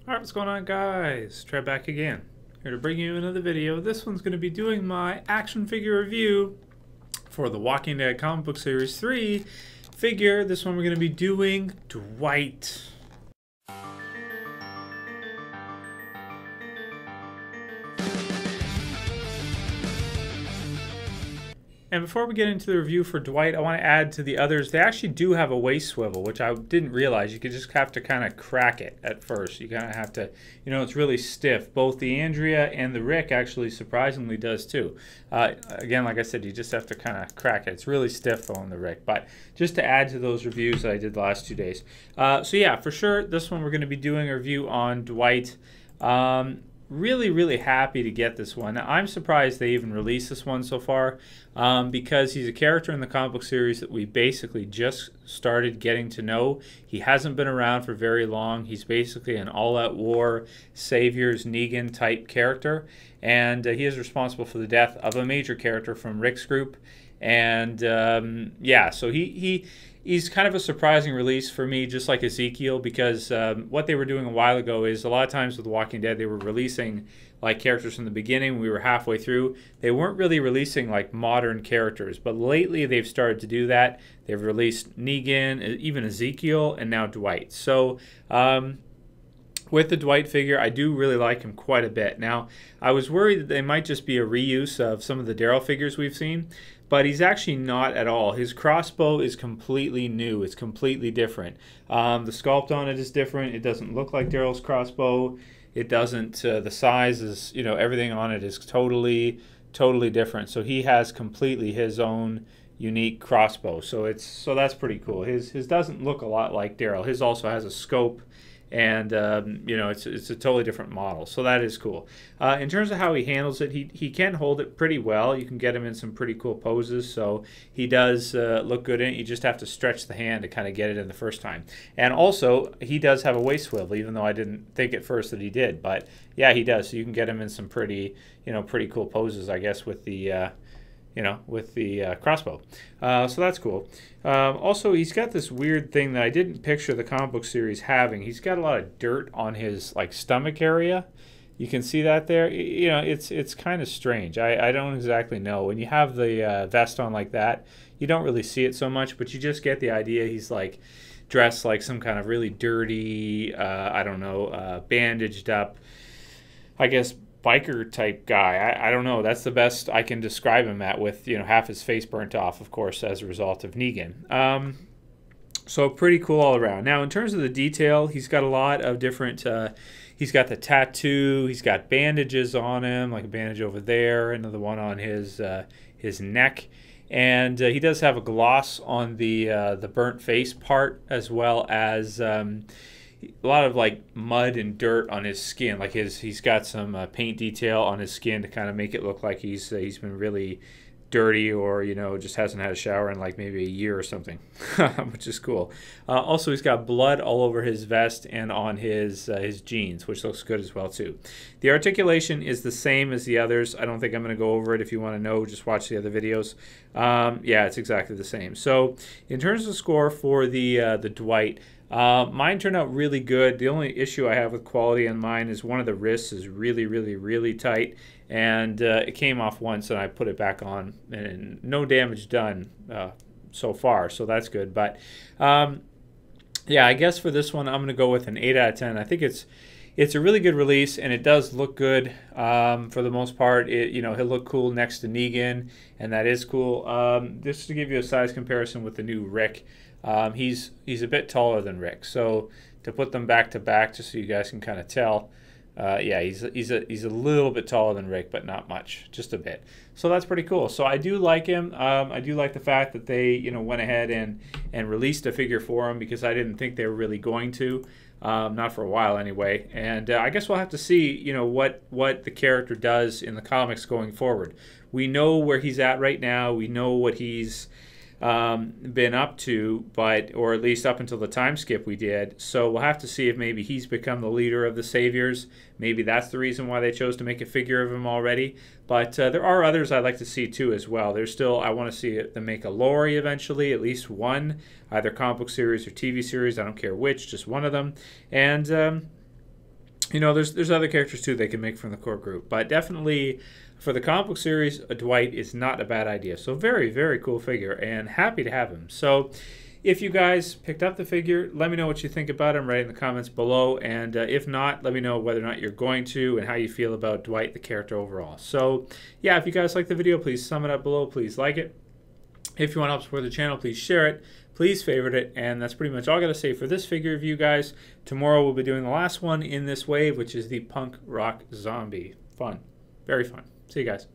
Alright, what's going on, guys? Trey back again. Here to bring you another video. This one's going to be doing my action figure review for the Walking Dead comic book series 3 figure. This one we're going to be doing Dwight. And before we get into the review for Dwight, I want to add to the others, they actually do have a waist swivel, which I didn't realize. You could just have to kind of crack it at first. You kind of have to, it's really stiff. Both the Andrea and the Rick actually surprisingly does too. Again, like I said, you just have to kind of crack it. It's really stiff on the Rick, but just to add to those reviews that I did the last 2 days. So yeah, for sure, this one we're going to be doing a review on Dwight. Really happy to get this one. Now, I'm surprised they even released this one so far because he's a character in the comic book series that we basically just started getting to know. He hasn't been around for very long. He's basically an all-out war, saviors, Negan type character, and he is responsible for the death of a major character from Rick's group. And yeah, so he's kind of a surprising release for me, just like Ezekiel, because what they were doing a while ago is a lot of times with The Walking Dead, they were releasing like characters from the beginning. We were halfway through. They weren't really releasing like modern characters, but lately they've started to do that. They've released Negan, even Ezekiel, and now Dwight. So with the Dwight figure, I do really like him quite a bit. Now, I was worried that they might just be a reuse of some of the Daryl figures we've seen, but he's actually not at all. His crossbow is completely new. It's completely different. The sculpt on it is different. It doesn't look like Daryl's crossbow. It doesn't, the size is, everything on it is totally different. So he has completely his own unique crossbow. So that's pretty cool. His doesn't look a lot like Daryl. His also has a scope, and it's a totally different model, so that is cool. In terms of how he handles it, he can hold it pretty well. You can get him in some pretty cool poses, so he does look good in it. You just have to stretch the hand to kind of get it in the first time. And also, he does have a waist swivel, even though I didn't think at first that he did, but yeah, he does. So you can get him in some pretty cool poses, I guess, with the crossbow. So that's cool. Also, he's got this weird thing that I didn't picture the comic book series having. He's got a lot of dirt on his stomach area. You can see that there. It's kind of strange. I don't exactly know. When you have the vest on like that, you don't really see it so much, but you just get the idea he's dressed like some kind of really dirty, bandaged up, I guess, biker type guy. I don't know. That's the best I can describe him at, with half his face burnt off, of course, as a result of Negan. So pretty cool all around. Now, in terms of the detail, he's got a lot of different. He's got the tattoo. He's got bandages on him, like a bandage over there, another one on his neck, and he does have a gloss on the burnt face part, as well as a lot of mud and dirt on his skin. He's got some paint detail on his skin to kind of make it look like he's been really dirty, or just hasn't had a shower in maybe a year or something, which is cool. Also, he's got blood all over his vest and on his jeans, which looks good as well too. The articulation is the same as the others. I don't think I'm going to go over it. If you want to know, just watch the other videos. Yeah, it's exactly the same. So in terms of score for the Dwight, mine turned out really good. The only issue I have with quality on mine is one of the wrists is really tight, and it came off once and I put it back on, and no damage done so far, so that's good. But yeah, I guess for this one I'm going to go with an 8 out of 10. I think it's a really good release, and it does look good for the most part. He'll look cool next to Negan, and that is cool. Just to give you a size comparison with the new Rick, he's a bit taller than Rick. So to put them back to back, just so you guys can kind of tell, yeah, he's a little bit taller than Rick, but not much, just a bit. So that's pretty cool. So I do like him. I do like the fact that they went ahead and released a figure for him, because I didn't think they were really going to. Not for a while anyway, and I guess we'll have to see what the character does in the comics going forward. We know where he's at right now. We know what he's been up to, or at least up until the time skip we did. So we'll have to see if maybe he's become the leader of the Saviors. Maybe that's the reason why they chose to make a figure of him already. But there are others I'd like to see too as well. I want to see them make a Lori eventually, at least one, either comic book series or TV series. I don't care which, just one of them. And you know, there's other characters too they can make from the core group, but definitely for the comic book series, Dwight is not a bad idea. So very, very cool figure, and happy to have him. So if you guys picked up the figure, let me know what you think about him right in the comments below, and if not, let me know whether or not you're going to and how you feel about Dwight the character overall. So yeah, if you guys like the video, please sum it up below, please like it. If you want to help support the channel, please share it, please favorite it, and that's pretty much all I got to say for this figure review, guys. Tomorrow we'll be doing the last one in this wave, which is the punk rock zombie. Fun. Very fun. See you guys.